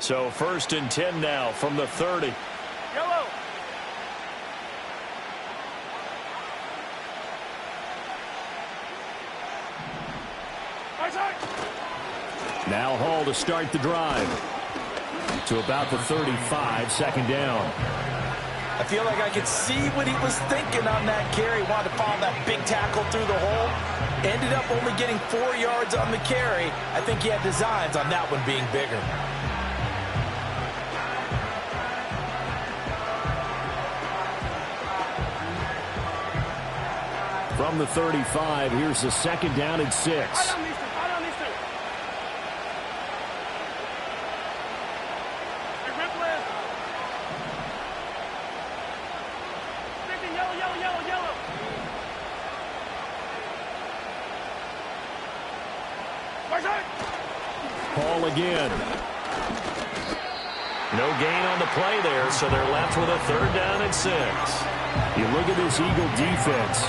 So 1st and 10 now from the 30. Yellow. Now Hall to start the drive. To about the 35, 2nd down. I feel like I could see what he was thinking on that carry. Wanted to follow that big tackle through the hole. Ended up only getting 4 yards on the carry. I think he had designs on that one being bigger. From the 35, here's the 2nd down and 6. Hall again. No gain on the play there, so they're left with a 3rd down and 6. You look at this Eagle defense.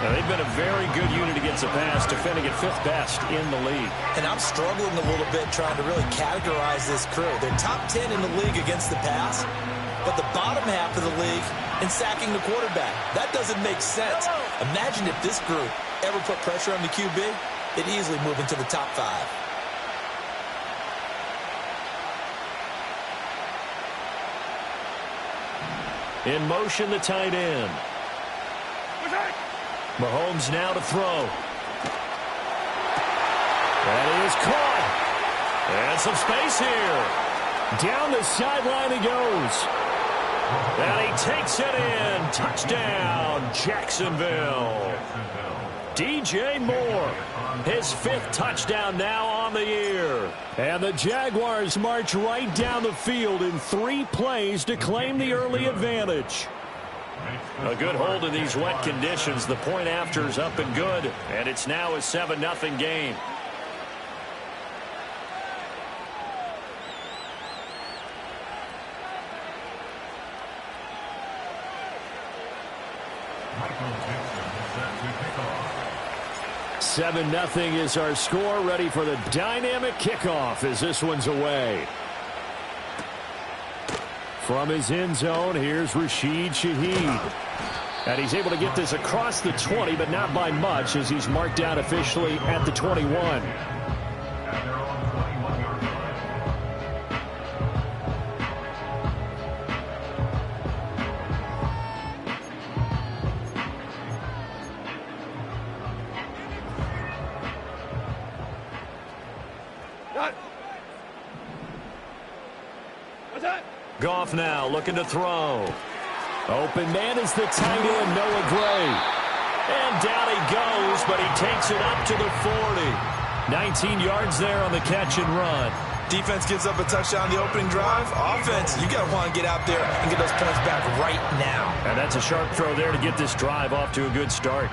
Now, they've been a very good unit against the pass, defending at 5th best in the league. And I'm struggling a little bit trying to really categorize this crew. They're top 10 in the league against the pass, but the bottom half of the league in sacking the quarterback. That doesn't make sense. Imagine if this group ever put pressure on the QB, they'd easily move into the top 5. In motion, the tight end. Mahomes now to throw. That is caught. And some space here. Down the sideline he goes. And he takes it in. Touchdown, Jacksonville. DJ Moore, his 5th touchdown now on the year. And the Jaguars march right down the field in 3 plays to claim the early advantage. A good hold in these wet conditions. The point after is up and good, and it's now a 7-0 game. Seven 0 is our score. Ready for the dynamic kickoff as this one's away. From his end zone, here's Rashid Shaheed. And he's able to get this across the 20, but not by much, as he's marked out officially at the 21. Goff now looking to throw. Open man is the tight end, Noah Gray. And down he goes, but he takes it up to the 40. 19 yards there on the catch and run. Defense gives up a touchdown the opening drive. Offense, you got to want to get out there and get those points back right now. And that's a sharp throw there to get this drive off to a good start.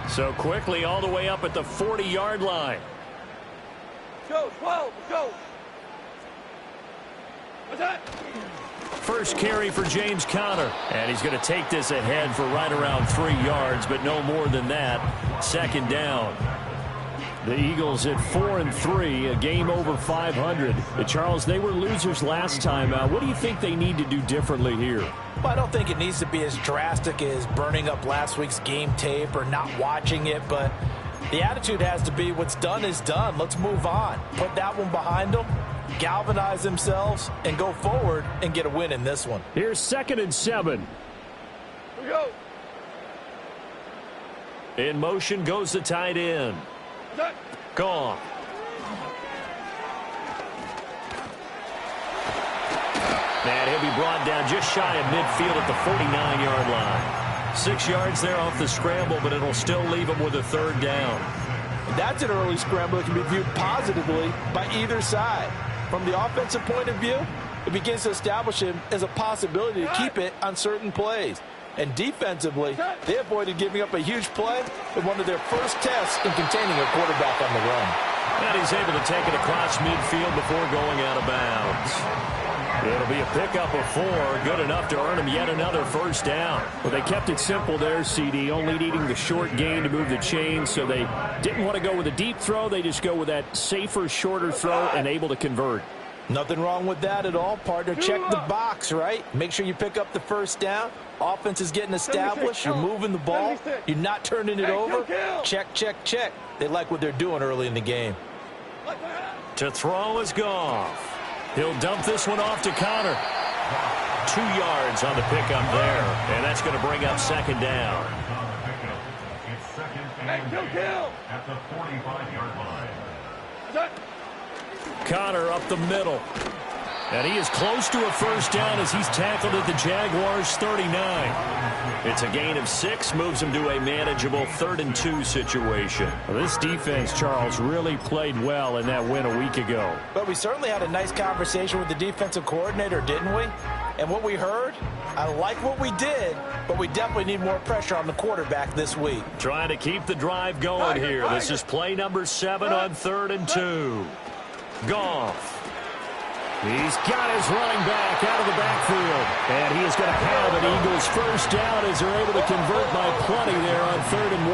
So quickly all the way up at the 40-yard line. Go, 12, go. What's that? First carry for James Conner. And he's going to take this ahead for right around 3 yards, but no more than that. 2nd down. The Eagles at 4-3, a game over 500. Charles, they were losers last time out. What do you think they need to do differently here? Well, I don't think it needs to be as drastic as burning up last week's game tape or not watching it, but the attitude has to be what's done is done. Let's move on. Put that one behind them, galvanize themselves, and go forward and get a win in this one. Here's 2nd and 7. Here we go. In motion goes the tight end. Gone. And he'll be brought down just shy of midfield at the 49-yard line. 6 yards there off the scramble, but it'll still leave him with a 3rd down. That's an early scramble that can be viewed positively by either side. From the offensive point of view, it begins to establish him as a possibility to keep it on certain plays. And defensively, they avoided giving up a huge play in one of their first tests in containing a quarterback on the run. And he's able to take it across midfield before going out of bounds. It'll be a pickup of 4, good enough to earn him yet another first down. Well, they kept it simple there, CD, only needing the short gain to move the chains, so they didn't want to go with a deep throw. They just go with that safer, shorter throw and able to convert. Nothing wrong with that at all, partner. Check the box, right? Make sure you pick up the first down. Offense is getting established. You're moving the ball. You're not turning it over. Check, check, check. They like what they're doing early in the game. To throw is Goff. He'll dump this one off to Connor. 2 yards on the pickup there, and that's going to bring up second down. At the 45-yard line. Connor up the middle. And he is close to a first down as he's tackled at the Jaguars' 39. It's a gain of 6, moves him to a manageable 3rd and 2 situation. Well, this defense, Charles, really played well in that win a week ago. But we certainly had a nice conversation with the defensive coordinator, didn't we? And what we heard, I like what we did, but we definitely need more pressure on the quarterback this week. Trying to keep the drive going here. This is play number 7 on 3rd and 2. Goff. He's got his running back out of the backfield. And he is going to have an Eagles first down as they're able to convert by plenty there on 3rd and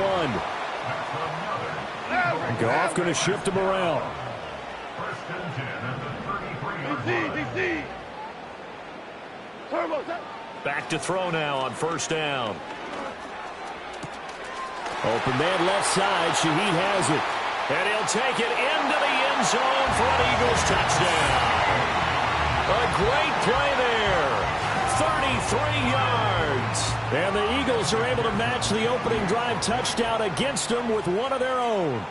1. Goff going to shift him around. DC. Back to throw now on first down. Open man left side. Shaheed has it. And he'll take it into the end zone for an Eagles touchdown. A great play there. 33 yards. And the Eagles are able to match the opening drive touchdown against them with one of their own.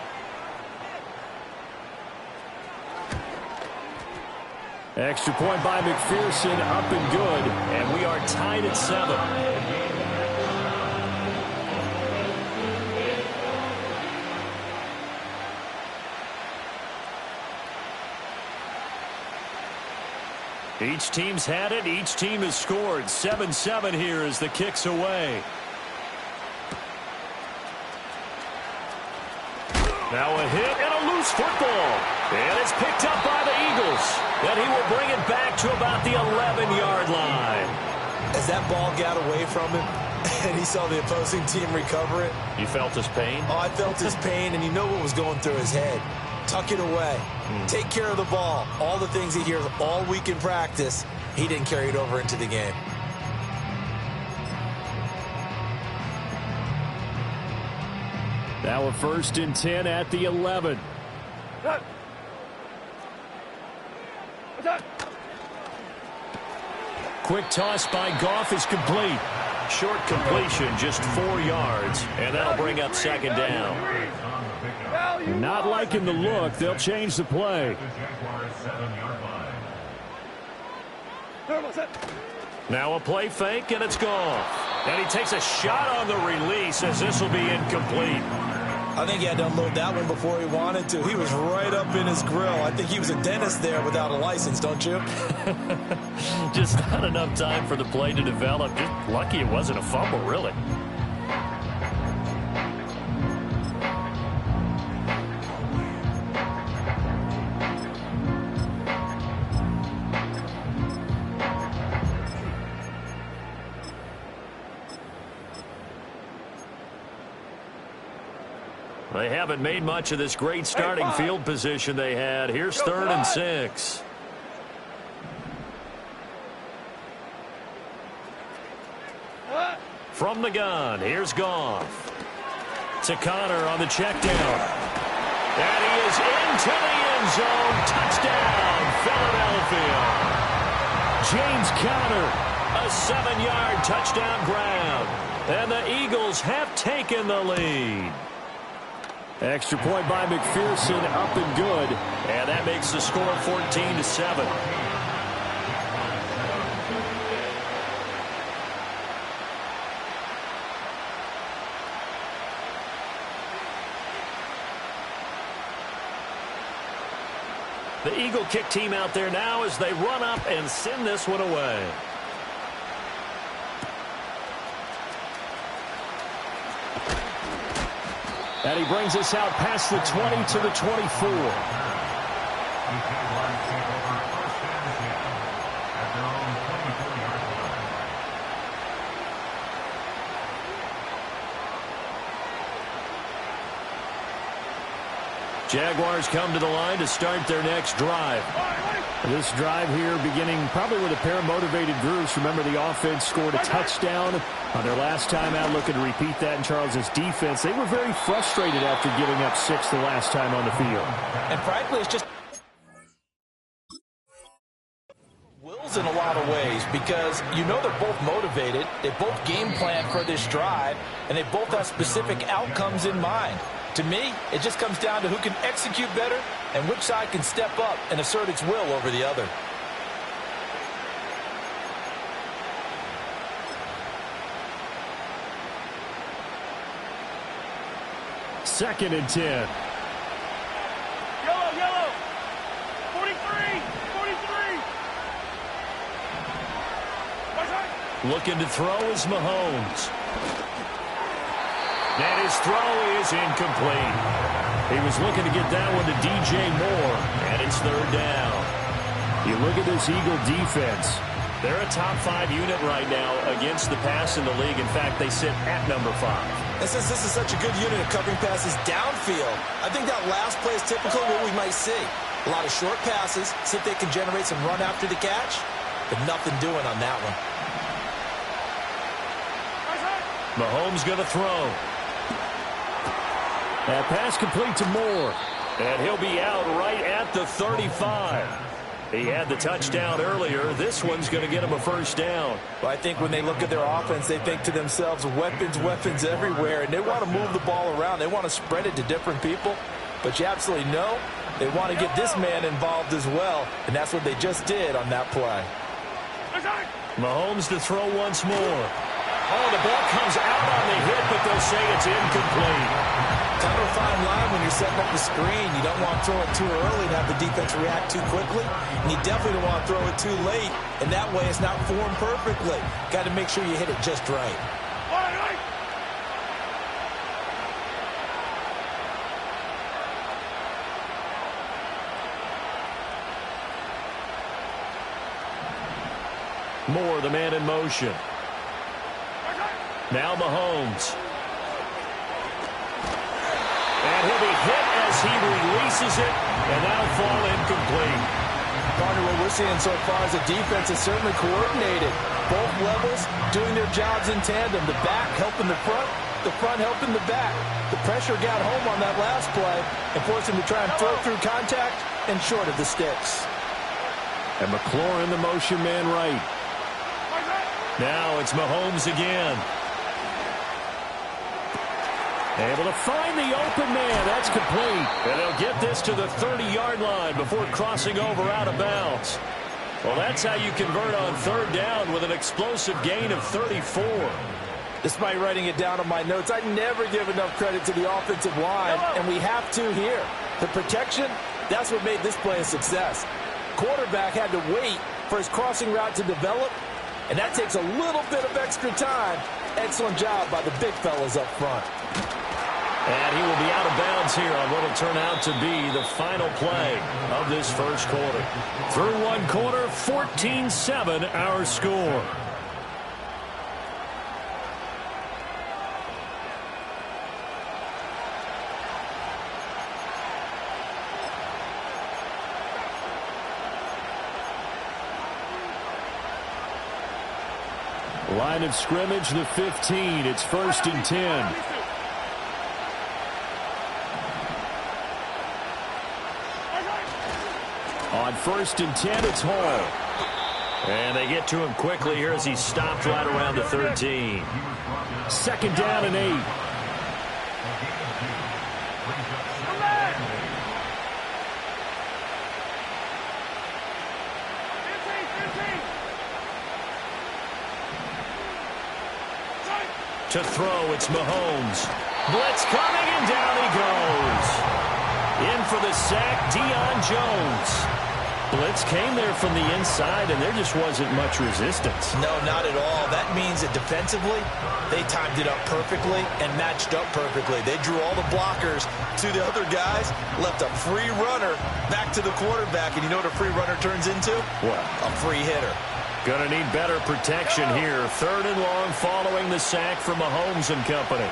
Extra point by McPherson, up and good. And we are tied at 7. Each team's had it. Each team has scored. 7-7 here as the kick's away. Now a hit and a loose football. And it's picked up by the Eagles. And he will bring it back to about the 11-yard line. As that ball got away from him and he saw the opposing team recover it. You felt his pain? Oh, I felt his pain, and you know what was going through his head. Tuck it away. Take care of the ball. All the things he hears all week in practice, he didn't carry it over into the game. Now a 1st and 10 at the 11. Quick toss by Goff is complete. Short completion, just 4 yards, and that'll bring up second down. Not liking the look. They'll change the play. Now a play fake, and it's Goff. And he takes a shot on the release as this will be incomplete. I think he had to unload that one before he wanted to. He was right up in his grill. I think he was a dentist there without a license, don't you? Just not enough time for the play to develop. Just lucky it wasn't a fumble, really. They haven't made much of this great starting field position they had. Here's 3rd and 6. From the gun, here's Goff. To Connor on the check down. And he is into the end zone. Touchdown, Philadelphia. James Conner. A 7-yard touchdown grab. And the Eagles have taken the lead. Extra point by McPherson, up and good. And that makes the score 14-7. The Eagle kick team out there now as they run up and send this one away. And he brings us out past the 20 to the 24. Jaguars come to the line to start their next drive. This drive here beginning probably with a pair of motivated groups. Remember, the offense scored a touchdown on their last time out. Looking to repeat that in Charles' defense. They were very frustrated after giving up 6 the last time on the field. And frankly, it's just wills in a lot of ways, because you know they're both motivated. They both game plan for this drive, and they both have specific outcomes in mind. To me, it just comes down to who can execute better and which side can step up and assert its will over the other. Second and 10. Yellow, yellow. 43, 43. Looking to throw is Mahomes. And his throw is incomplete. He was looking to get that one to DJ Moore, and it's third down. You look at this Eagle defense. They're a top 5 unit right now against the pass in the league. In fact, they sit at number 5. And since this is such a good unit of covering passes downfield, I think that last play is typical of what we might see. A lot of short passes, see if they can generate some run after the catch, but nothing doing on that one. Mahomes going to throw. That pass complete to Moore. And he'll be out right at the 35. He had the touchdown earlier. This one's going to get him a first down. Well, I think when they look at their offense, they think to themselves, weapons, weapons everywhere, and they want to move the ball around. They want to spread it to different people. But you absolutely know they want to get this man involved as well, and that's what they just did on that play. Mahomes to throw once more. Oh, the ball comes out on the hit, but they'll say it's incomplete. Kind of a fine line when you're setting up the screen. You don't want to throw it too early and have the defense react too quickly. And you definitely don't want to throw it too late. And that way it's not formed perfectly. Got to make sure you hit it just right. Moore, the man in motion. Now Mahomes. And he'll be hit as he releases it, and that'll fall incomplete. Partner, what we're seeing so far is the defense is certainly coordinated. Both levels doing their jobs in tandem. The back helping the front helping the back. The pressure got home on that last play and forced him to try and throw through contact and short of the sticks. And McLaurin, the motion man, right. Now it's Mahomes again. Able to find the open man. That's complete. And they'll get this to the 30-yard line before crossing over out of bounds. Well, that's how you convert on third down with an explosive gain of 34. Despite writing it down on my notes, I never give enough credit to the offensive line, and we have to here. The protection, that's what made this play a success. Quarterback had to wait for his crossing route to develop, and that takes a little bit of extra time. Excellent job by the big fellas up front. And he will be out of bounds here on what will turn out to be the final play of this first quarter. Through one quarter, 14-7 our score. Line of scrimmage, the 15. It's 1st and 10. On 1st and 10, it's Hall. And they get to him quickly here as he stopped right around the 13. 2nd down and 8. To throw, it's Mahomes. Blitz coming, and down he goes. In for the sack, Deion Jones. Blitz came there from the inside, and there just wasn't much resistance. No, not at all. That means that defensively, they timed it up perfectly and matched up perfectly. They drew all the blockers to the other guys, left a free runner back to the quarterback, and you know what a free runner turns into? What? A free hitter. Gonna need better protection here. 3rd and long following the sack from Mahomes and company.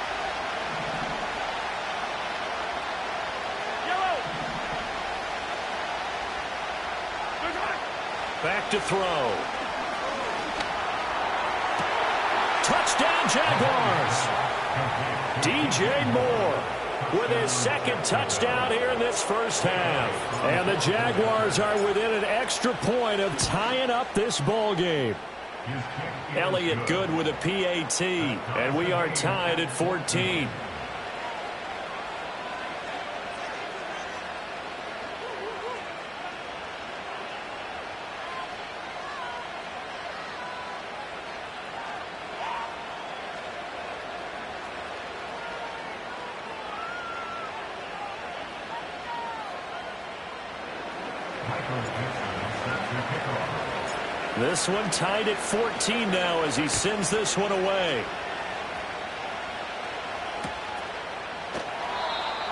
Back to throw. Touchdown, Jaguars. DJ Moore with his second touchdown here in this first half. And the Jaguars are within an extra point of tying up this ball game. Elliott good with a PAT, and we are tied at 14. This one tied at 14 now as he sends this one away.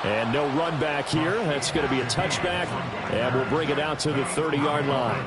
And no run back here. That's going to be a touchback, and we'll bring it out to the 30-yard line.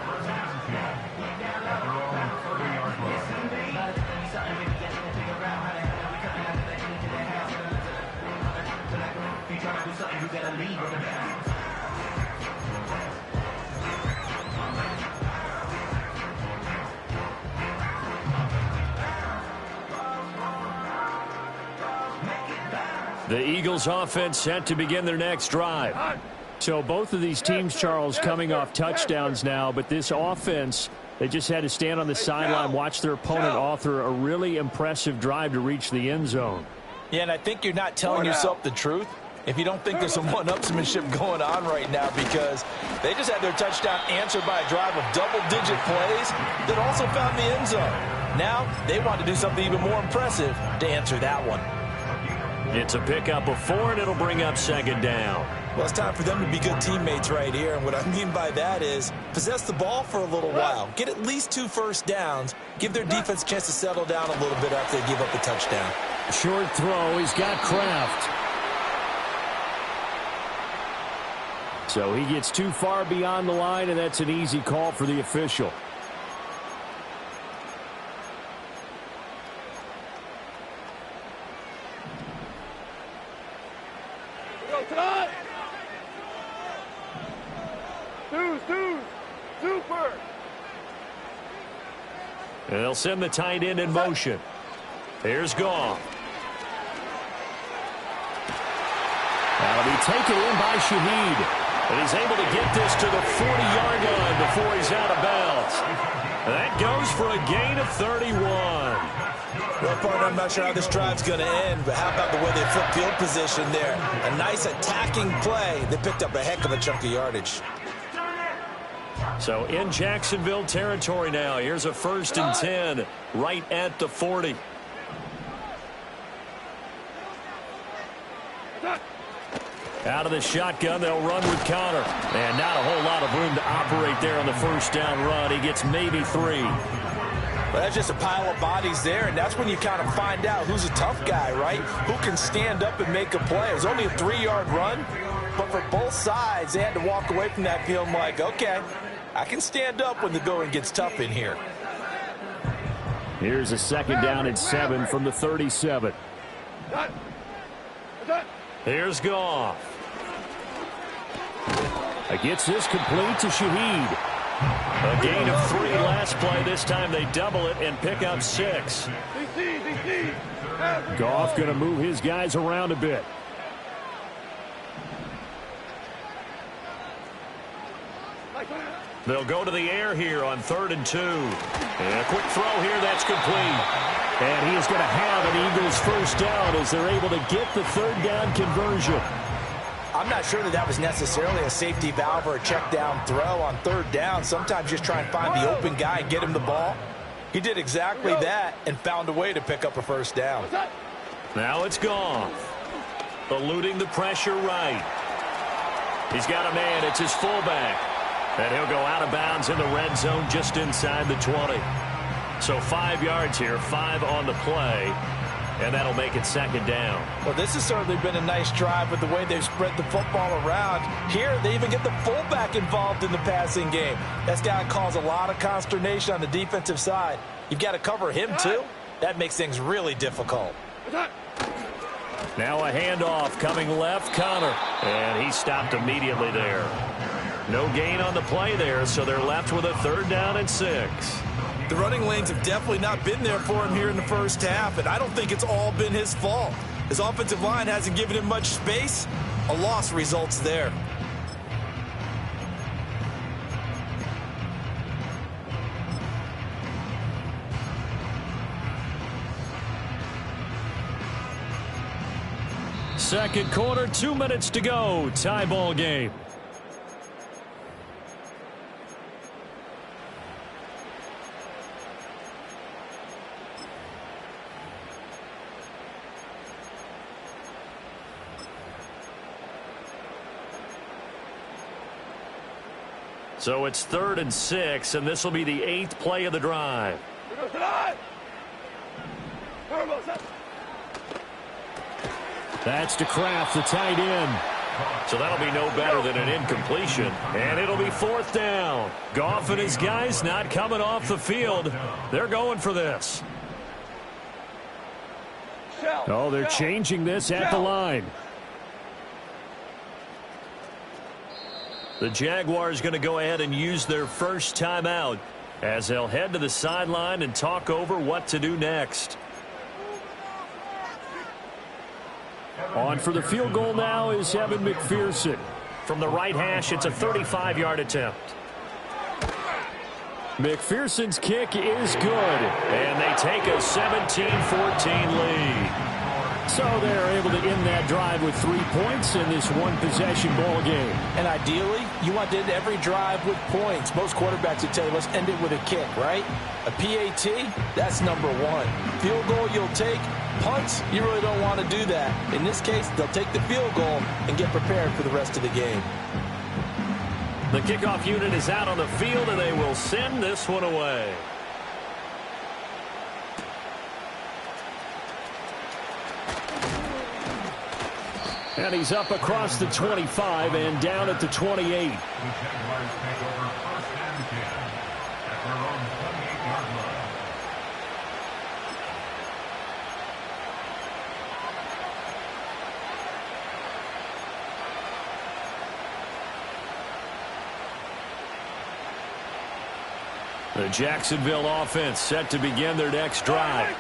The Eagles offense set to begin their next drive. So both of these teams, Charles, coming off touchdowns now, but this offense, they just had to stand on the sideline, watch their opponent author a really impressive drive to reach the end zone. Yeah, and I think you're not telling yourself the truth if you don't think there's some one-upsmanship going on right now, because they just had their touchdown answered by a drive of double-digit plays that also found the end zone. Now they want to do something even more impressive to answer that one. It's a pickup of 4, and it'll bring up second down. Well, it's time for them to be good teammates right here, and what I mean by that is possess the ball for a little while, get at least 2 first downs, give their defense a chance to settle down a little bit after they give up a touchdown. Short throw, he's got Kraft. So he gets too far beyond the line, and that's an easy call for the official. Super. They'll send the tight end in motion. Here's Goff. That'll be taken in by Shaheed. And he's able to get this to the 40-yard line before he's out of bounds. That goes for a gain of 31. Well, partner, I'm not sure how this drive's going to end, but how about the way they flip field position there? A nice attacking play. They picked up a heck of a chunk of yardage. So in Jacksonville territory now. Here's a 1st and 10 right at the 40. Out of the shotgun, they'll run with Connor. And not a whole lot of room to operate there on the first down run. He gets maybe 3. Well, that's just a pile of bodies there, and that's when you kind of find out who's a tough guy, right? Who can stand up and make a play. It was only a 3-yard run, but for both sides, they had to walk away from that feeling like, okay, I can stand up when the going gets tough in here. Here's a 2nd down and 7 from the 37. Here's Goff. Gets this complete to Shaheed. A gain of 3 last play. This time they double it and pick up 6. Goff going to move his guys around a bit. They'll go to the air here on 3rd and 2. And a quick throw here, that's complete. And he is going to have an Eagles first down as they're able to get the 3rd down conversion. I'm not sure that was necessarily a safety valve or a check down throw on 3rd down. Sometimes just try and find the open guy and get him the ball. He did exactly that and found a way to pick up a first down. Now it's Goff. Eluding the pressure right. He's got a man. It's his fullback. And he'll go out of bounds in the red zone just inside the 20. So 5 yards here, 5 on the play. And that'll make it 2nd down. Well, this has certainly been a nice drive with the way they've spread the football around. Here, they even get the fullback involved in the passing game. That's got to cause a lot of consternation on the defensive side. You've got to cover him, too. That makes things really difficult. Now a handoff coming left, Connor. And he stopped immediately there. No gain on the play there, so they're left with a 3rd down and 6. The running lanes have definitely not been there for him here in the first half, and I don't think it's all been his fault. His offensive line hasn't given him much space. A loss results there. Second quarter, 2 minutes to go. Tie ball game. So it's 3rd and 6, and this will be the 8th play of the drive. That's to Kraft, the tight end. So that'll be no better than an incompletion. And it'll be 4th down. Goff and his guys not coming off the field. They're going for this. Oh, they're changing this at the line. The Jaguars going to go ahead and use their first timeout as they'll head to the sideline and talk over what to do next. On for the field goal now is Evan McPherson. From the right hash, it's a 35-yard attempt. McPherson's kick is good. And they take a 17-14 lead. So they're able to end that drive with 3 points in this one-possession ball game. And ideally, you want to end every drive with points. Most quarterbacks would tell you, let's end it with a kick, right? A PAT, that's number 1. Field goal you'll take. Punts, you really don't want to do that. In this case, they'll take the field goal and get prepared for the rest of the game. The kickoff unit is out on the field, and they will send this one away. And he's up across the 25 and down at the 28. The Jacksonville offense set to begin their next drive.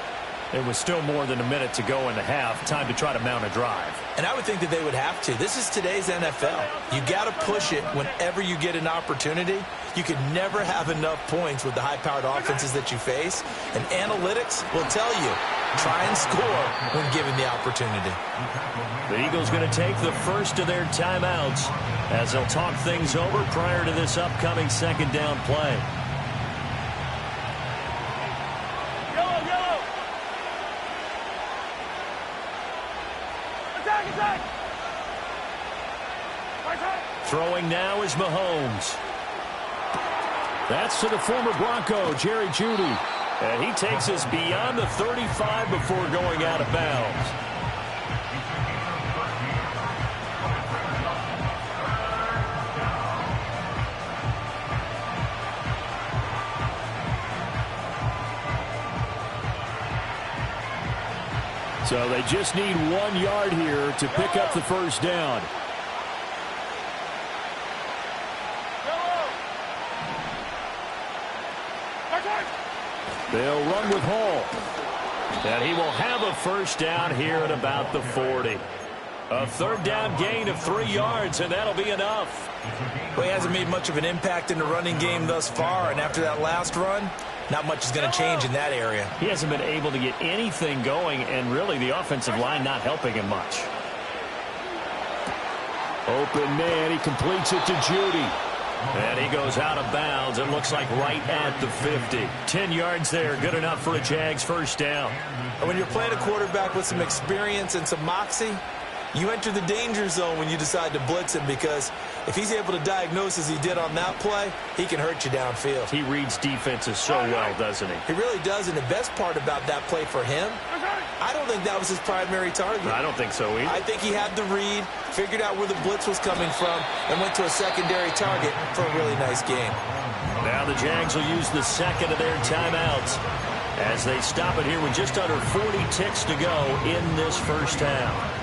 It was still more than a minute to go in the half. Time to try to mount a drive. And I would think that they would have to. This is today's NFL. You got to push it whenever you get an opportunity. You can never have enough points with the high-powered offenses that you face. And analytics will tell you, try and score when given the opportunity. The Eagles going to take the first of their timeouts as they'll talk things over prior to this upcoming 2nd down play. Throwing now is Mahomes. That's to the former Bronco, Jerry Jeudy. And he takes us beyond the 35 before going out of bounds. So they just need 1 yard here to pick up the first down. They'll run with Hall. And he will have a first down here at about the 40. A 3rd down gain of 3 yards, and that'll be enough. Well, he hasn't made much of an impact in the running game thus far, and after that last run, not much is going to change in that area. He hasn't been able to get anything going, and really the offensive line not helping him much. Open man, he completes it to Jeudy. And he goes out of bounds. It looks like right at the 50. 10 yards there, good enough for a Jags first down. And when you're playing a quarterback with some experience and some moxie, you enter the danger zone when you decide to blitz him, because if he's able to diagnose as he did on that play, he can hurt you downfield. He reads defenses so well, doesn't he? He really does, and the best part about that play for him, I don't think that was his primary target. I don't think so either. I think he had the read, figured out where the blitz was coming from, and went to a secondary target for a really nice game. Now the Jags will use the second of their timeouts as they stop it here with just under 40 ticks to go in this first half.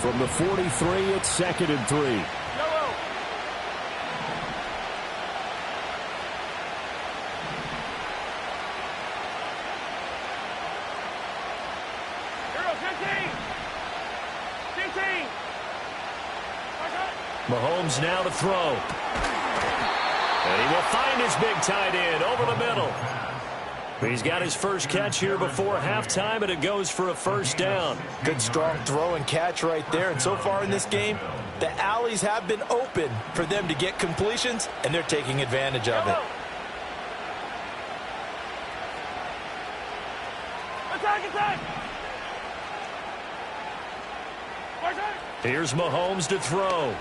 From the 43, it's 2nd and 3. Mahomes now to throw. And he will find his big tight end over the middle. He's got his first catch here before halftime, and it goes for a first down. Good, strong throw and catch right there. And so far in this game, the alleys have been open for them to get completions, and they're taking advantage of it. Attack! Here's Mahomes to throw.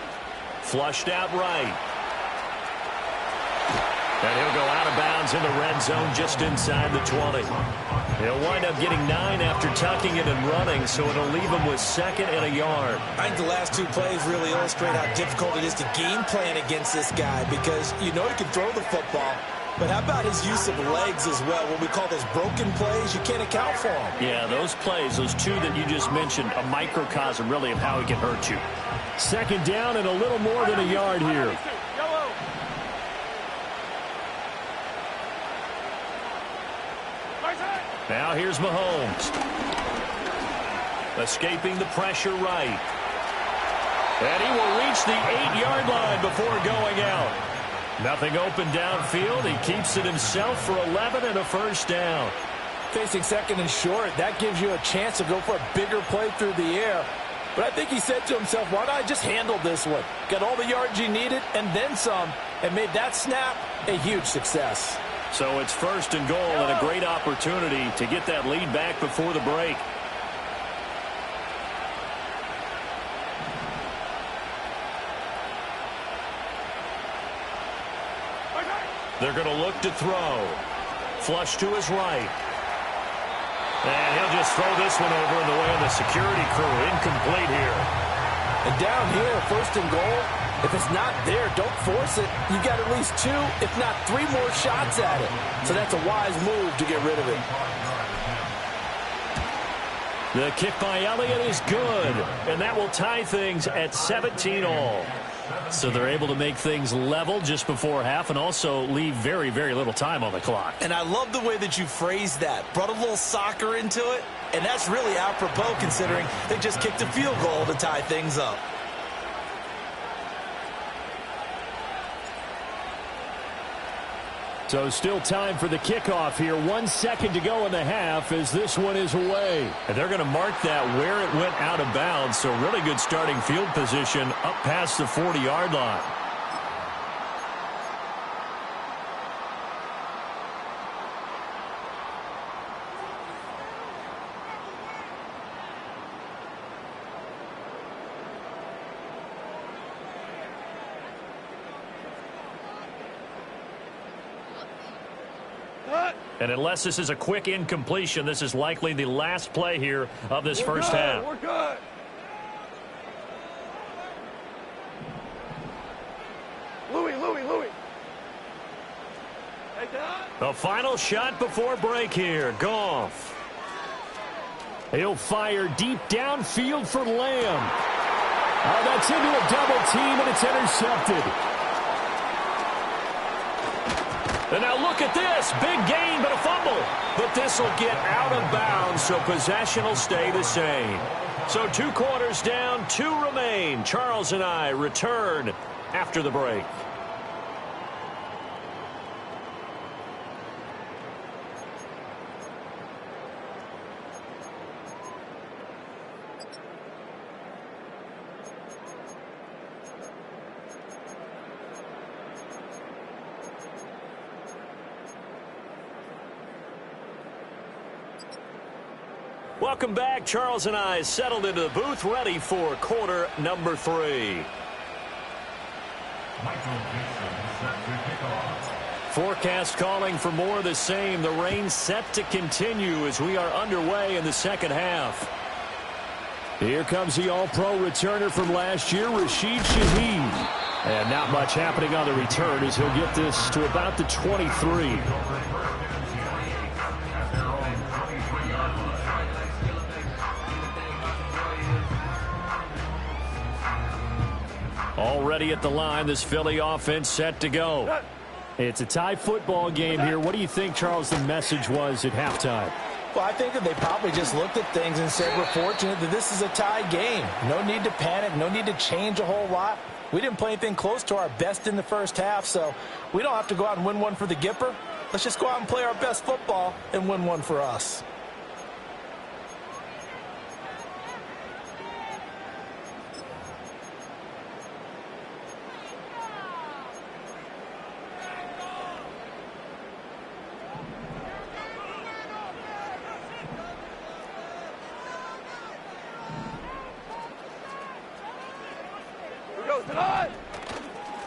Flushed out right. And he'll go out of bounds in the red zone just inside the 20. He'll wind up getting 9 after tucking it and running, so it'll leave him with 2nd and a yard. I think the last 2 plays really illustrate how difficult it is to game plan against this guy, because you know he can throw the football, but how about his use of legs as well? What we call those broken plays, you can't account for them. Yeah, those plays, those 2 that you just mentioned, a microcosm really of how he can hurt you. 2nd down and a little more than a yard here. Now here's Mahomes. Escaping the pressure right. And he will reach the 8-yard line before going out. Nothing open downfield. He keeps it himself for 11 and a first down. Facing 2nd and short, that gives you a chance to go for a bigger play through the air. But I think he said to himself, why not just handle this one? Got all the yards he needed and then some, and made that snap a huge success. So it's 1st and goal and a great opportunity to get that lead back before the break. They're going to look to throw. Flush to his right. And he'll just throw this one over in the way of the security crew. Incomplete here. And down here, 1st and goal, if it's not there, don't force it. You've got at least 2, if not 3 more shots at it. So that's a wise move to get rid of it. The kick by Elliott is good. And that will tie things at 17 all. So they're able to make things level just before half and also leave very, very little time on the clock. And I love the way that you phrased that. Brought a little soccer into it, and that's really apropos considering they just kicked a field goal to tie things up. So still time for the kickoff here. 1 second to go in the half as this one is away. And they're going to mark that where it went out of bounds. So really good starting field position up past the 40-yard line. And unless this is a quick incompletion, this is likely the last play here of this first half. We're good. Louis. Hey, Don. The final shot before break here. Goff. He'll fire deep downfield for Lamb. Oh, that's into a double team, and it's intercepted. And now look at this. Big gain, but a fumble. But this will get out of bounds, so possession will stay the same. So 2 quarters down, 2 remain. Charles and I return after the break. Welcome back. Charles and I settled into the booth, ready for quarter number 3. Forecast calling for more of the same. The rain set to continue as we are underway in the second half. Here comes the All-Pro returner from last year, Rashid Shaheed. And not much happening on the return as he'll get this to about the 23. Already at the line, this Philly offense set to go. It's a tie football game here. What do you think, Charles, the message was at halftime? Well, I think that they probably just looked at things and said, we're fortunate that this is a tie game. No need to panic, no need to change a whole lot. We didn't play anything close to our best in the first half, so we don't have to go out and win one for the Gipper. Let's just go out and play our best football and win one for us.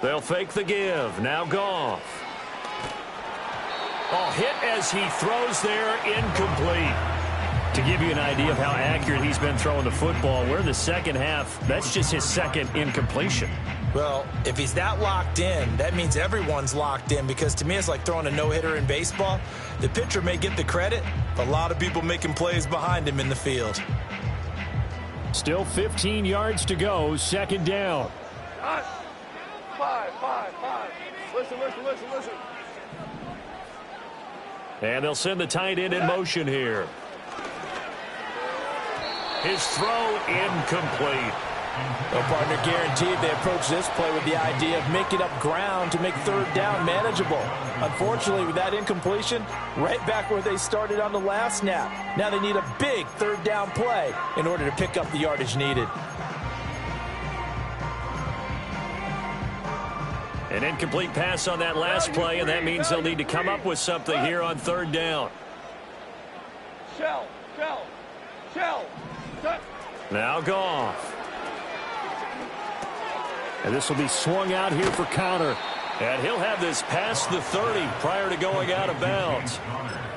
They'll fake the give. Now Goff. Oh, hit as he throws there, incomplete. To give you an idea of how accurate he's been throwing the football, we're in the second half. That's just his second incompletion. Well, if he's that locked in, that means everyone's locked in, because to me it's like throwing a no-hitter in baseball. The pitcher may get the credit, but a lot of people making plays behind him in the field. Still 15 yards to go, second down. Five. Listen. And they'll send the tight end in motion here. His throw incomplete. Well, partner, guaranteed they approach this play with the idea of making up ground to make third down manageable. Unfortunately, with that incompletion, right back where they started on the last snap. Now they need a big third down play in order to pick up the yardage needed. An incomplete pass on that last play, and that means they'll need to come up with something here on third down. Shell. Now Goff. And this will be swung out here for counter. And he'll have this past the 30 prior to going out of bounds.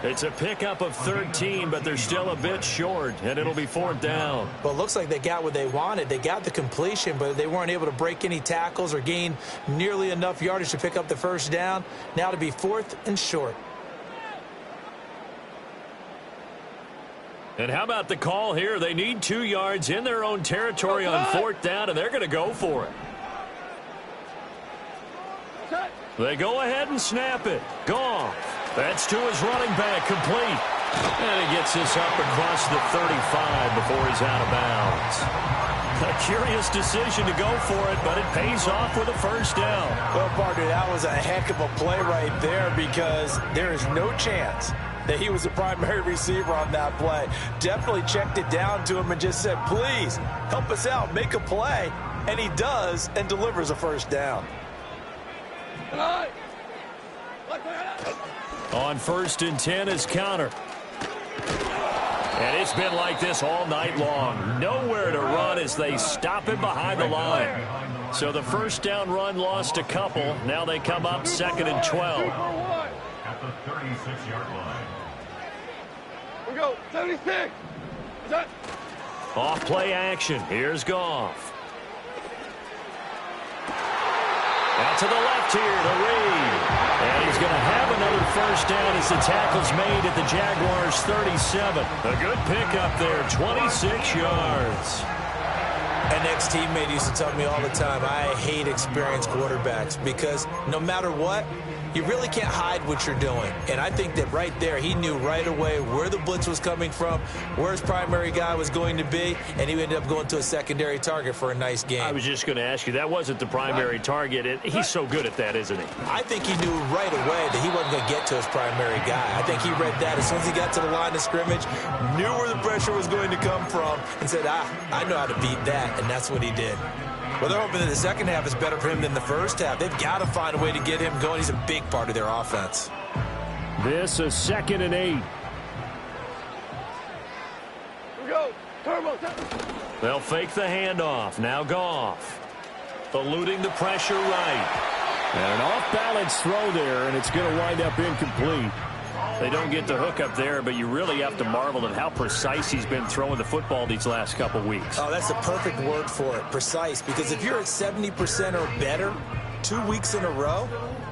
It's a pickup of 13, but they're still a bit short, and it'll be fourth down. Well, it looks like they got what they wanted. They got the completion, but they weren't able to break any tackles or gain nearly enough yardage to pick up the first down. Now to be fourth and short. And how about the call here? They need 2 yards in their own territory on fourth down, and they're going to go for it. They go ahead and snap it. Goff. That's to his running back, complete. And he gets this up across the 35 before he's out of bounds. A curious decision to go for it, but it pays off with a first down. Well, partner, that was a heck of a play right there, because there is no chance that he was the primary receiver on that play. Definitely checked it down to him and just said, please, help us out, make a play. And he does, and delivers a first down. On 1st and 10 is counter. And it's been like this all night long. Nowhere to run as they stop him behind the line. So the first down run lost a couple. Now they come up 2nd and 12. At the 36-yard line. We go, 76. Off play action. Here's Goff. Out to the left here to Reed. And he's going to have another first down as the tackle's made at the Jaguars' 37. A good pickup there, 26 yards. An ex-teammate used to tell me all the time, I hate experienced quarterbacks, because no matter what, you really can't hide what you're doing. And I think that right there, he knew right away where the blitz was coming from, where his primary guy was going to be, and he ended up going to a secondary target for a nice game. I was just going to ask you, that wasn't the primary target. He's so good at that, isn't he? I think he knew right away that he wasn't going to get to his primary guy. I think he read that as soon as he got to the line of scrimmage, knew where the pressure was going to come from, and said, I know how to beat that, and that's what he did. Well, they're hoping that the second half is better for him than the first half. They've got to find a way to get him going. He's a big part of their offense. This is 2nd and 8. We go. Turbo. They'll fake the handoff. Now Goff. Eluding the pressure right. And an off-balance throw there, and it's going to wind up incomplete. They don't get the hook up there, but you really have to marvel at how precise he's been throwing the football these last couple weeks. Oh, that's the perfect word for it, precise. Because if you're at 70% or better 2 weeks in a row,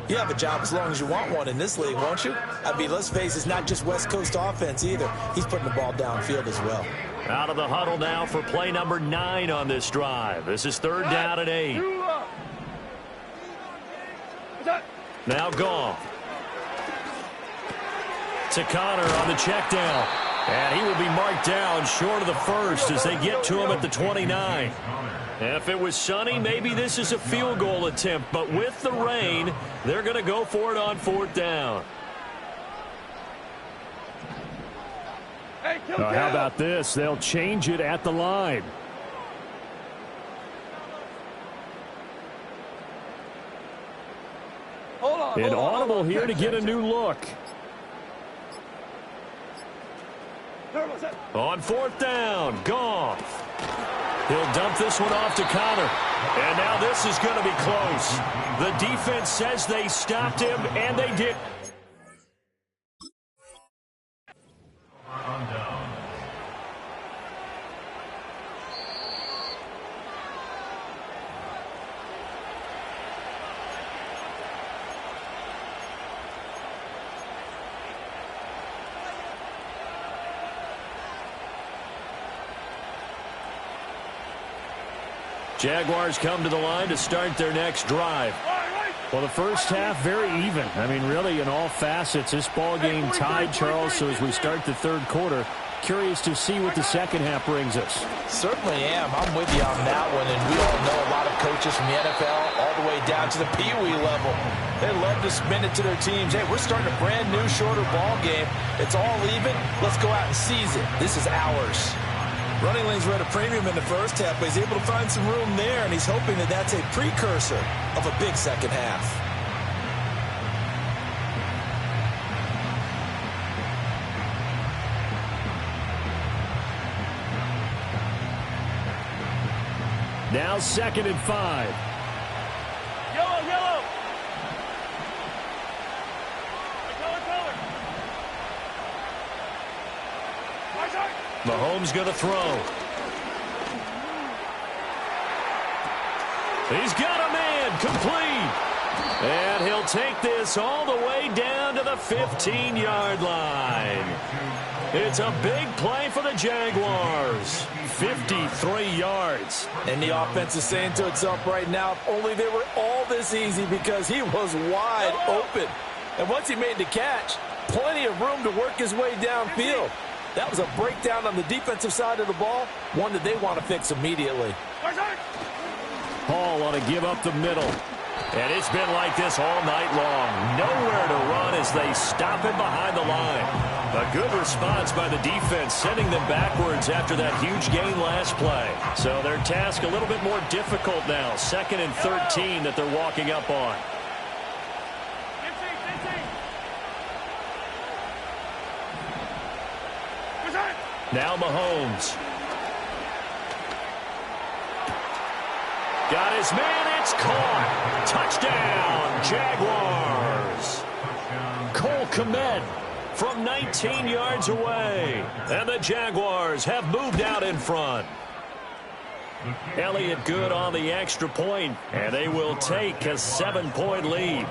you have a job as long as you want one in this league, won't you? I mean, let's face it, it's not just West Coast offense either. He's putting the ball downfield as well. Out of the huddle now for play number 9 on this drive. This is 3rd down and 8. Now Goff. To Connor on the check down. And he will be marked down short of the first as they get to him at the 29. If it was sunny, maybe this is a field goal attempt. But with the rain, they're going to go for it on 4th down. How about this? They'll change it at the line. An audible here to get a new look. On 4th down, Goff. He'll dump this one off to Connor. And now this is going to be close. The defense says they stopped him, and they did. Jaguars come to the line to start their next drive. Well, the first half, very even. I mean, really, in all facets, this ball game tied, Charles. So as we start the 3rd quarter, curious to see what the second half brings us. Certainly am. I'm with you on that one. And we all know a lot of coaches from the NFL all the way down to the Pee-wee level. They love to spin it to their teams. Hey, we're starting a brand new, shorter ball game. It's all even. Let's go out and seize it. This is ours. Running lanes were at a premium in the first half, but he's able to find some room there, and he's hoping that that's a precursor of a big second half. Now 2nd and 5. Yellow. Mahomes going to throw. He's got a man complete. And he'll take this all the way down to the 15-yard line. It's a big play for the Jaguars. 53 yards. And the offense is saying to itself right now, if only they were all this easy, because he was wide open. And once he made the catch, plenty of room to work his way downfield. That was a breakdown on the defensive side of the ball, one that they want to fix immediately. Hall want to give up the middle. And it's been like this all night long. Nowhere to run as they stop him behind the line. A good response by the defense, sending them backwards after that huge gain last play. So their task a little bit more difficult now. 2nd and 13 that they're walking up on. Now Mahomes. Got his man, it's caught. Touchdown, Jaguars. Cole Kmet from 19 yards away. And the Jaguars have moved out in front. Elliott good on the extra point, and they will take a 7-point lead.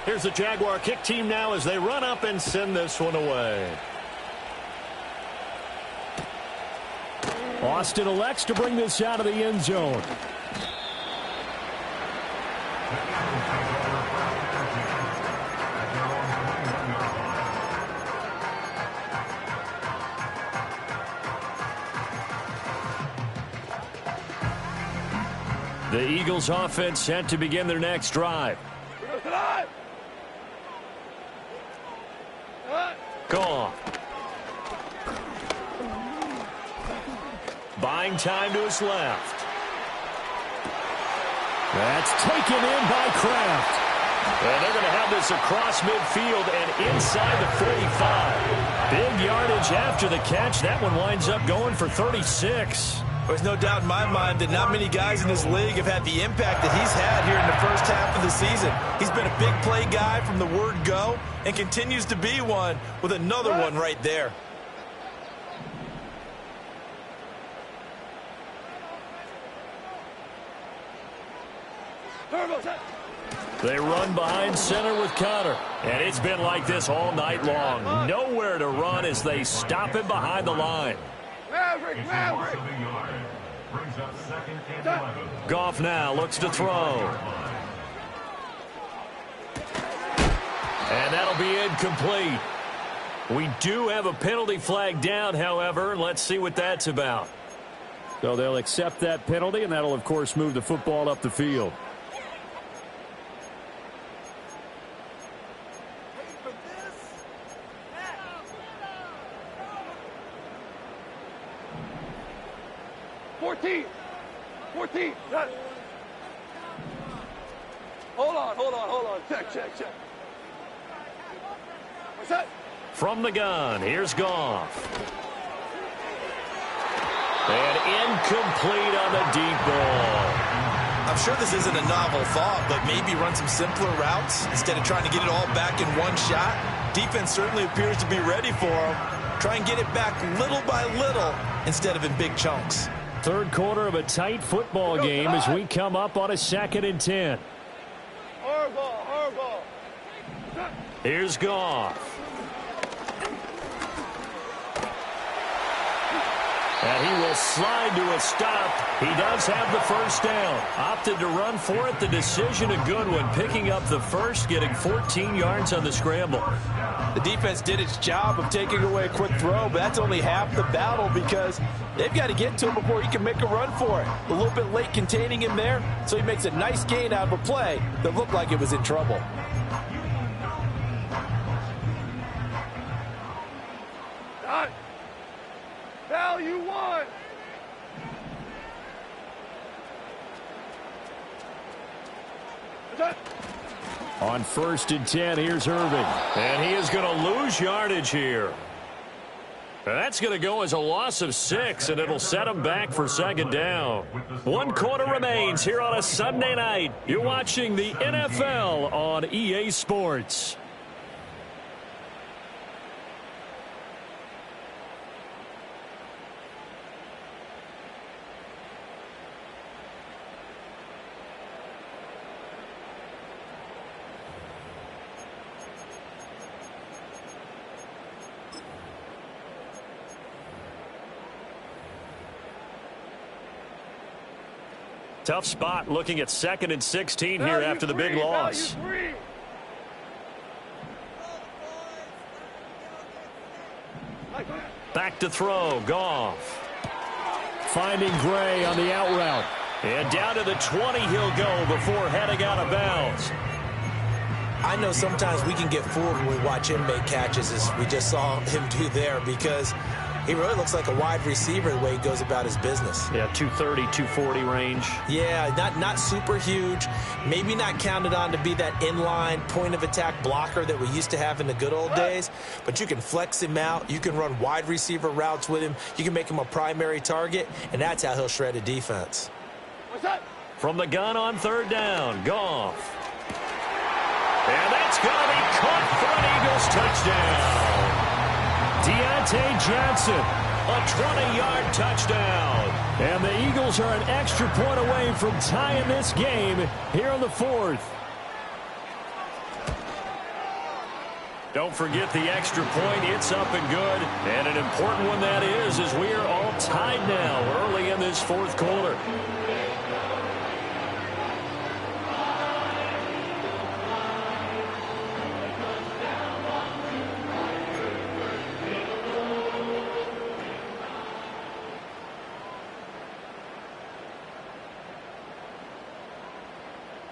Here's the Jaguar kick team now as they run up and send this one away. Austin elects to bring this out of the end zone. The Eagles offense set to begin their next drive. Goff. Buying time to his left. That's taken in by Kraft. And they're going to have this across midfield and inside the 45. Big yardage after the catch. That one winds up going for 36. There's no doubt in my mind that not many guys in this league have had the impact that he's had here in the first half of the season. He's been a big play guy from the word go and continues to be one with another one right there. They run behind center with Connor. And it's been like this all night long. Nowhere to run as they stop him behind the line. Maverick. Goff now looks to throw. And that'll be incomplete. We do have a penalty flag down, however. Let's see what that's about. So they'll accept that penalty, and that'll, of course, move the football up the field. Hold on. Check. What's that? From the gun, here's Goff. And incomplete on the deep ball. I'm sure this isn't a novel thought, but maybe run some simpler routes instead of trying to get it all back in one shot. Defense certainly appears to be ready for them. Try and get it back little by little instead of in big chunks. Third quarter of a tight football game as we come up on a 2nd and 10. Hard ball. Here's Goff. And he will slide to a stop. He does have the first down. Opted to run for it. The decision a good one. Picking up the first, getting 14 yards on the scramble. The defense did its job of taking away a quick throw, but that's only half the battle because they've got to get to him before he can make a run for it. A little bit late containing him there, so he makes a nice gain out of a play that looked like it was in trouble. Val, you won. On 1st and 10, here's Irving. And he is going to lose yardage here. And that's going to go as a loss of 6, and it'll set him back for 2nd down. 1 quarter remains here on a Sunday night. You're watching the NFL on EA Sports. Tough spot looking at 2nd and 16 here after the big loss. Back to throw, Goff. Finding Gray on the out route. And down to the 20 he'll go before heading out of bounds. I know sometimes we can get fooled when we watch him make catches, as we just saw him do there, because he really looks like a wide receiver the way he goes about his business. Yeah, 230, 240 range. Yeah, not super huge. Maybe not counted on to be that inline point-of-attack blocker that we used to have in the good old days. But you can flex him out. You can run wide receiver routes with him. You can make him a primary target, and that's how he'll shred a defense. What's that? From the gun on 3rd down, Goff. And that's going to be caught for an Eagles touchdown. Deontay Johnson, a 20-yard touchdown. And the Eagles are an extra point away from tying this game here in the 4th. Don't forget the extra point. It's up and good. And an important one that is, as we are all tied now early in this 4th quarter.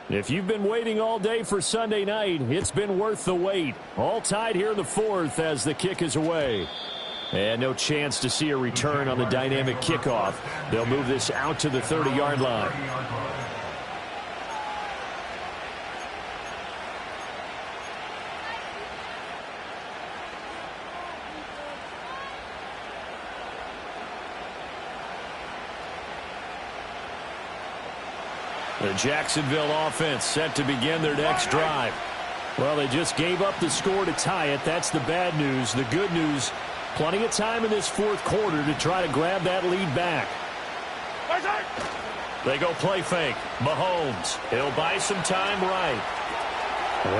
If you've been waiting all day for Sunday night, it's been worth the wait. All tied here in the 4th as the kick is away. And no chance to see a return on the dynamic kickoff. They'll move this out to the 30-yard line. The Jacksonville offense set to begin their next drive. Well, they just gave up the score to tie it. That's the bad news. The good news, plenty of time in this 4th quarter to try to grab that lead back. They go play fake. Mahomes. He'll buy some time right.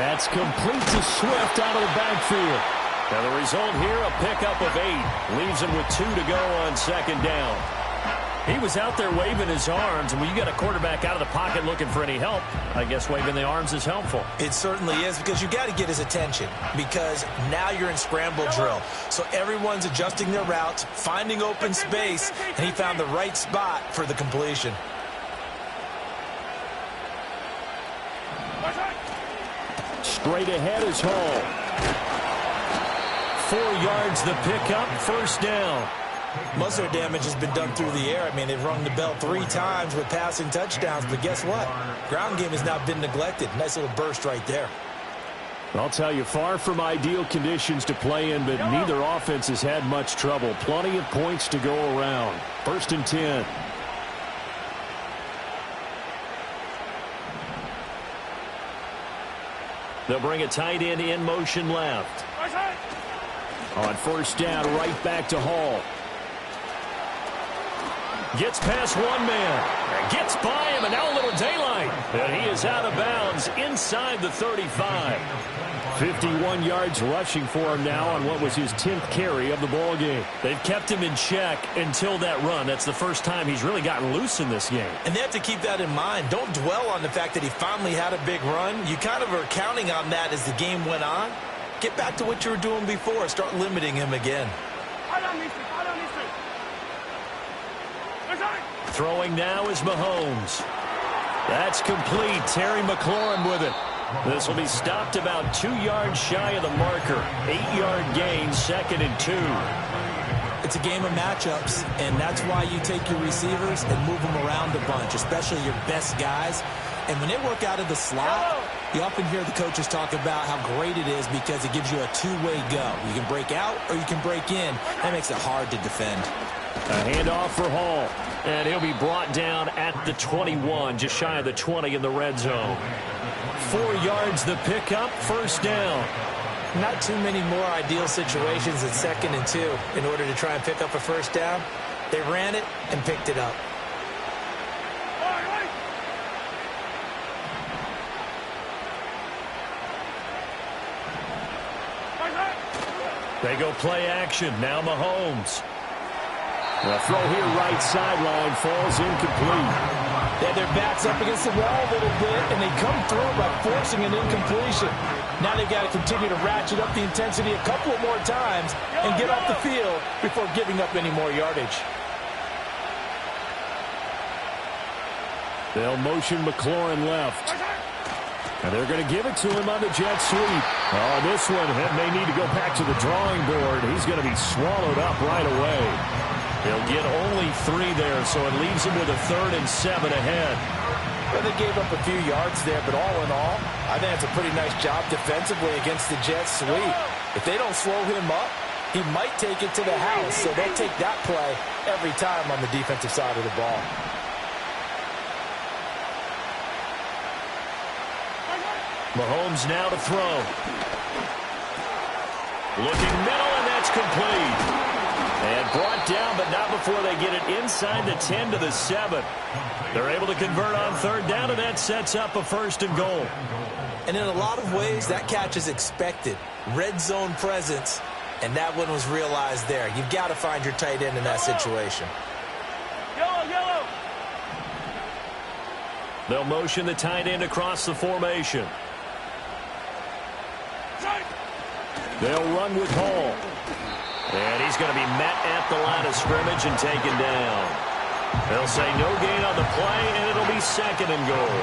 That's complete to Swift out of the backfield. Now the result here, a pickup of 8. Leaves him with 2 to go on 2nd down. He was out there waving his arms, and when you got a quarterback out of the pocket looking for any help, I guess waving the arms is helpful. It certainly is, because you got to get his attention, because now you're in scramble drill. So everyone's adjusting their routes, finding open space, and he found the right spot for the completion. Straight ahead is Hall. 4 yards the pickup, first down. Most of their damage has been done through the air. I mean, they've rung the bell 3 times with passing touchdowns, but guess what? Ground game has not been neglected. Nice little burst right there. I'll tell you, far from ideal conditions to play in, but neither offense has had much trouble. Plenty of points to go around. 1st and 10. They'll bring a tight end in motion left. On first down, right back to Hall. Gets past one man. Gets by him, and now a little daylight. And he is out of bounds inside the 35. 51 yards rushing for him now on what was his 10th carry of the ball game. They've kept him in check until that run. That's the first time he's really gotten loose in this game. And they have to keep that in mind. Don't dwell on the fact that he finally had a big run. You kind of are counting on that as the game went on. Get back to what you were doing before. Start limiting him again. Throwing now is Mahomes. That's complete. Terry McLaurin with it. This will be stopped about 2 yards shy of the marker. 8-yard gain, 2nd and 2. It's a game of matchups, and that's why you take your receivers and move them around a bunch, especially your best guys. And when they work out of the slot, you often hear the coaches talk about how great it is because it gives you a two-way go. You can break out or you can break in. That makes it hard to defend. A handoff for Hall, and he'll be brought down at the 21, just shy of the 20 in the red zone. 4 yards the pickup, first down. Not too many more ideal situations at 2nd and 2 in order to try and pick up a first down. They ran it and picked it up. They go play action. Now Mahomes. The throw here right sideline falls incomplete. They had their backs up against the wall a little bit, and they come through by forcing an incompletion. Now they've got to continue to ratchet up the intensity a couple of more times and get off the field before giving up any more yardage. They'll motion McLaurin left. And they're going to give it to him on the jet sweep. Oh, this one may need to go back to the drawing board. He's going to be swallowed up right away. They'll get only 3 there, so it leaves him with a 3rd and 7 ahead. Well, they gave up a few yards there, but all in all, I think it's a pretty nice job defensively against the jet sweep. If they don't slow him up, he might take it to the house, so they'll take that play every time on the defensive side of the ball. Mahomes now to throw. Looking middle, and that's complete. And brought down, but not before they get it inside the 10 to the 7. They're able to convert on 3rd down, and that sets up a 1st and goal. And in a lot of ways, that catch is expected. Red zone presence, and that one was realized there. You've got to find your tight end in that situation. Yellow. They'll motion the tight end across the formation. They'll run with Hall. And he's going to be met at the line of scrimmage and taken down. They'll say no gain on the play, and it'll be 2nd and goal.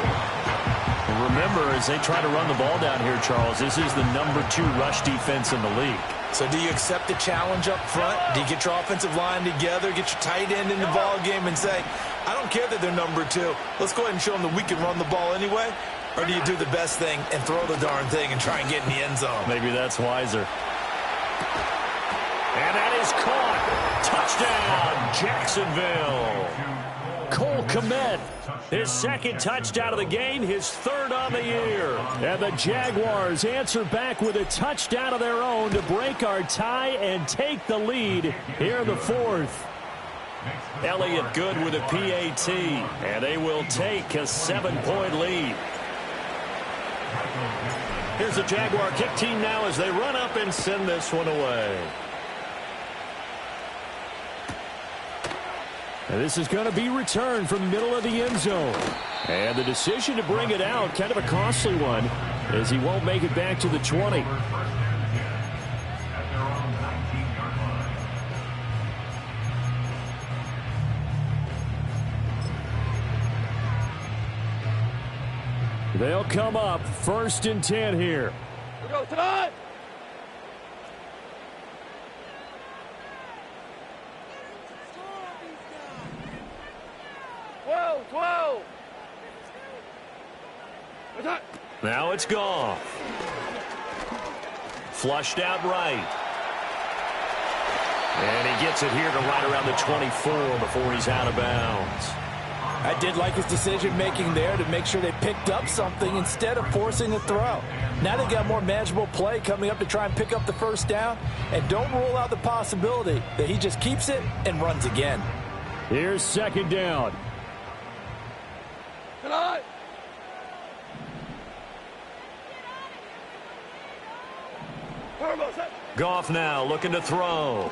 And remember, as they try to run the ball down here, Charles, this is the number 2 rush defense in the league. So do you accept the challenge up front? Do you get your offensive line together, get your tight end in the ball game and say, I don't care that they're number 2. Let's go ahead and show them that we can run the ball anyway? Or do you do the best thing and throw the darn thing and try and get in the end zone? Maybe that's wiser. And that is caught. Touchdown, Jacksonville. Cole Kmet, his 2nd touchdown of the game, his 3rd on the year. And the Jaguars answer back with a touchdown of their own to break our tie and take the lead here in the 4th. Elliott good with a PAT, and they will take a 7-point lead. Here's the Jaguar kick team now as they run up and send this one away. And this is going to be returned from the middle of the end zone. And the decision to bring it out, kind of a costly one, as he won't make it back to the 20. They'll come up 1st and 10 here. We go tonight. 12. Now it's gone. Flushed out right. And he gets it here to right around the 24 before he's out of bounds. I did like his decision-making there to make sure they picked up something instead of forcing a throw. Now they got more manageable play coming up to try and pick up the first down. And don't rule out the possibility that he just keeps it and runs again. Here's 2nd down. Tonight. Goff now looking to throw.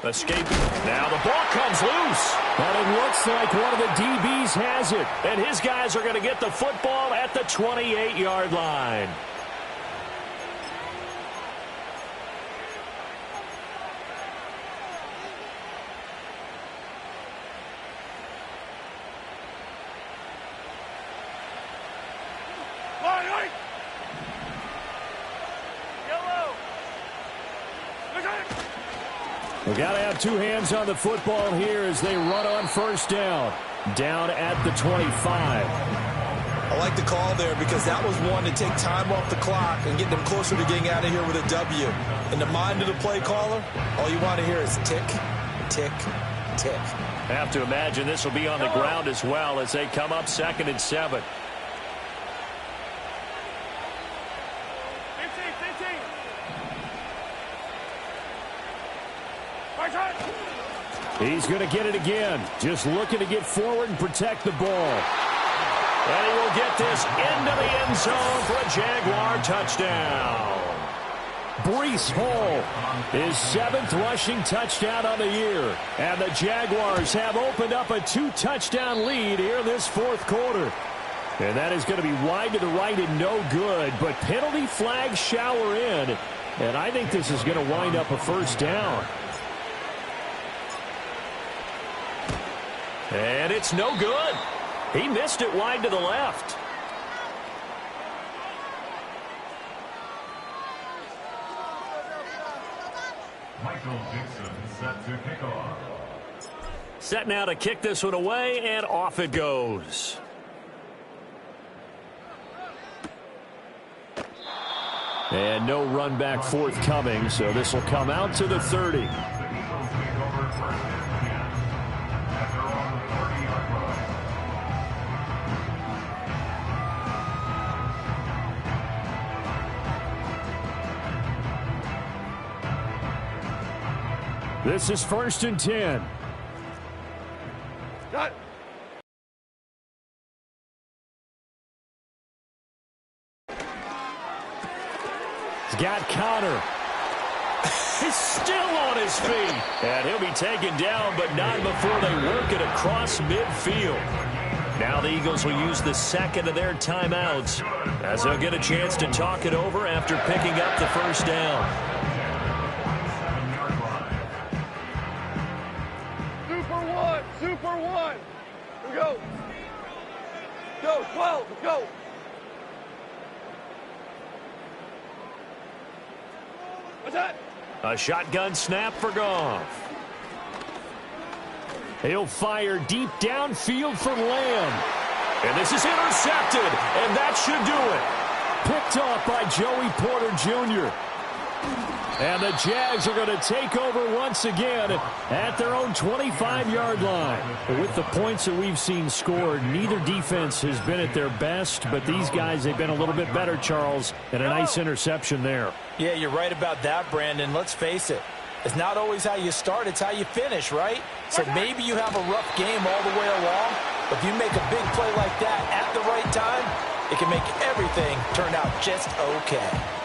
Escaping. Now the ball comes loose. But it looks like one of the DBs has it. And his guys are going to get the football at the 28-yard line. We got to have 2 hands on the football here as they run on 1st down. Down at the 25. I like the call there because that was one to take time off the clock and get them closer to getting out of here with a W. In the mind of the play caller, all you want to hear is tick, tick, tick. Have to imagine this will be on the ground as well as they come up 2nd and 7. 15. He's going to get it again. Just looking to get forward and protect the ball. And he will get this into the end zone for a Jaguar touchdown. Breece Hall, his 7th rushing touchdown on the year. And the Jaguars have opened up a 2-touchdown lead here this 4th quarter. And that is going to be wide to the right and no good. But penalty flags shower in. And I think this is going to wind up a 1st down. And it's no good. He missed it wide to the left. Michael Dixon set to kick off. Set now to kick this one away, and off it goes. And no run back forthcoming, so this will come out to the 30. This is 1st and 10. Got it. He's got Connor. He's still on his feet. And he'll be taken down, but not before they work it across midfield. Now the Eagles will use the 2nd of their timeouts as they'll get a chance to talk it over after picking up the 1st down. Super one. Here we go. Go, 12, go. What's that? A shotgun snap for Goff. He'll fire deep downfield for Lamb. And this is intercepted, and that should do it. Picked off by Joey Porter Jr. And the Jags are going to take over once again at their own 25-yard line. With the points that we've seen scored, neither defense has been at their best, but these guys, they've been a little bit better, Charles, and a nice interception there. Yeah, you're right about that, Brandon. Let's face it. It's not always how you start, it's how you finish, right? So maybe you have a rough game all the way along, but if you make a big play like that at the right time, it can make everything turn out just okay.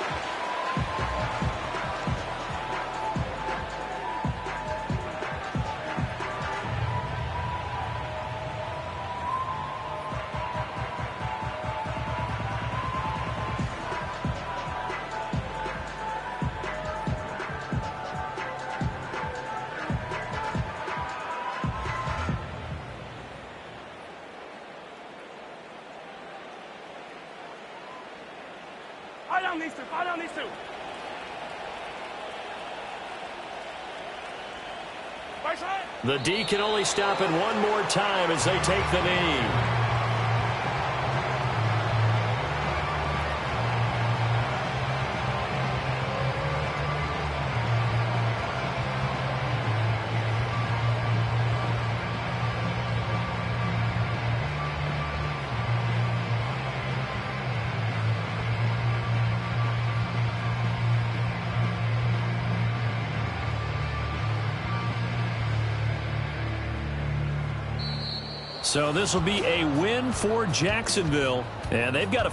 these two. Fire down these two. Right side. The D can only stop it one more time as they take the knee. So this will be a win for Jacksonville, and they've got a few